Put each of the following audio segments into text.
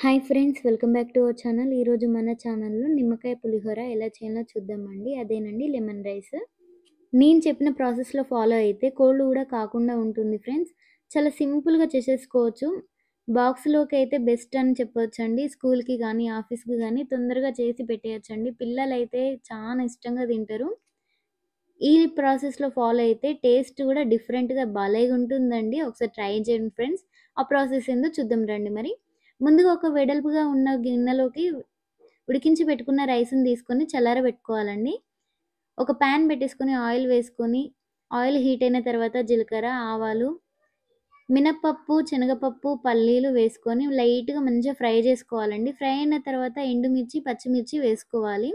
Hi friends, welcome back to our channel. ఈరోజు మన ఛానల్‌లో నిమ్మకాయ పులిహోర ఎలా చేయాలో చూద్దామండి. అదేనండి లెమన్ రైస్. నేను చెప్పిన ప్రాసెస్‌లో ఫాలో అయితే కోల్డ్ కూడా కాకుండా ఉంటుంది ఫ్రెండ్స్. చాలా సింపుల్‌గా చేసేసుకోవచ్చు. బాక్స్‌లోకి అయితే బెస్ట్ అని చెప్పొచ్చండి. స్కూల్‌కి గానీ, ఆఫీస్‌కి గానీ తొందరగా చేసి పెట్టేయొచ్చండి. పిల్లలైతే చాలా ఇష్టంగా తింటారు. ఈ ప్రాసెస్‌లో ఫాలో అయితే టేస్ట్ కూడా డిఫరెంట్‌గా భలేగుంటుందండి. ఒకసారి ట్రై చేయండి ఫ్రెండ్స్. ఆ ప్రాసెస్ ఏందో చూద్దాం రండి మరి. ముందుగా ఒక వెడల్పుగా ఉన్న గిన్నెలోకి ఉడికించి పెట్టుకున్న రైస్‌ని తీసుకొని చల్లారబెట్టుకోవాలండి. ఒక పాన్ పెట్టేసుకొని ఆయిల్ వేసుకొని, ఆయిల్ హీట్ అయిన తర్వాత జీలకర్ర, ఆవాలు, మినపప్పు, శనగపప్పు, పల్లీలు వేసుకొని లైట్‌గా మంచిగా ఫ్రై చేసుకోవాలండి. ఫ్రై అయిన తర్వాత ఎండుమిర్చి, పచ్చిమిర్చి వేసుకోవాలి.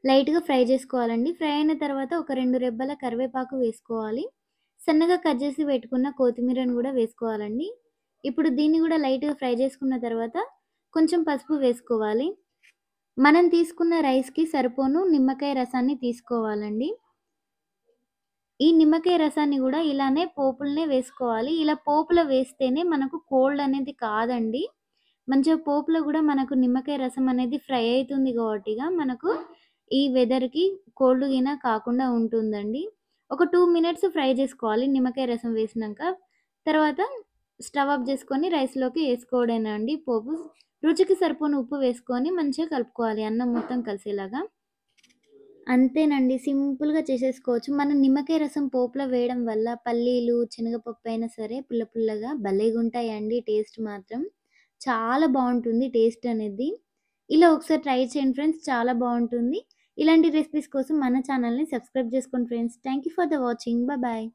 లైట్‌గా ఫ్రై చేసుకోవాలండి. ఫ్రై అయిన తర్వాత ఒక 2 రెబ్బల కరివేపాకు వేసుకోవాలి. సన్నగా కట్ చేసి పెట్టుకున్న కొత్తిమీరను గూడా వేసుకోవాలండి. ఇప్పుడు దీన్ని గూడా లైట్‌గా ఫ్రై చేసుకున్న తర్వాత కొంచెం పసుపు వేసుకోవాలి. మనం తీసుకున్న రైస్‌కి సరిపోను నిమ్మకాయ రసాన్ని తీసుకోవాలండి. ఈ నిమ్మకాయ రసాన్ని గూడా ఇలానే పోపులనే వేసుకోవాలి. ఇలా పోపులో వేస్తేనే మనకు కోల్డ్ అనేది కాదండి. మంచిగా పోపులో గూడా మనకు నిమ్మకాయ రసం అనేది ఫ్రై అయితుంది గాబట్టిగా మనకు ఈ వెదర్‌కి కోల్డ్ గిన కాకుండా ఉంటుందండి. ఒక 2 మినిట్స్ ఫ్రై జేసుకోవాలి నిమ్మకాయ రసం వేసినంక. తర్వాత స్టవ్ ఆఫ్ జేసుకొని రైస్‌లోకి ఏసుకోవడమేనండి పోపు. రుచికి సరిపోను ఉప్పు వేసుకొని మంచిగా కలుపుకోవాలి అన్నం మొత్తం కలిసేలాగా. అంతేనండి. సింపుల్‌గా చేసేసుకోవచ్చు. మనం నిమ్మకాయ రసం పోపులో వేయడం వల్ల పల్లీలు, శనగపప్పు అయినా సరే పుల్ల పుల్లగా భలేగుంటాయండి టేస్ట్ మాత్రం. చాలా బావుంటుంది టేస్ట్ అనేది. ఇలా ఒకసారి ట్రై చేయండి ఫ్రెండ్స్. చాలా బావుంటుంది. ఇలాంటి రెసిపీస్ కోసం మన ఛానల్‌ని సబ్స్క్రైబ్ చేసుకోండి friends. Thank you for the watching. Bye.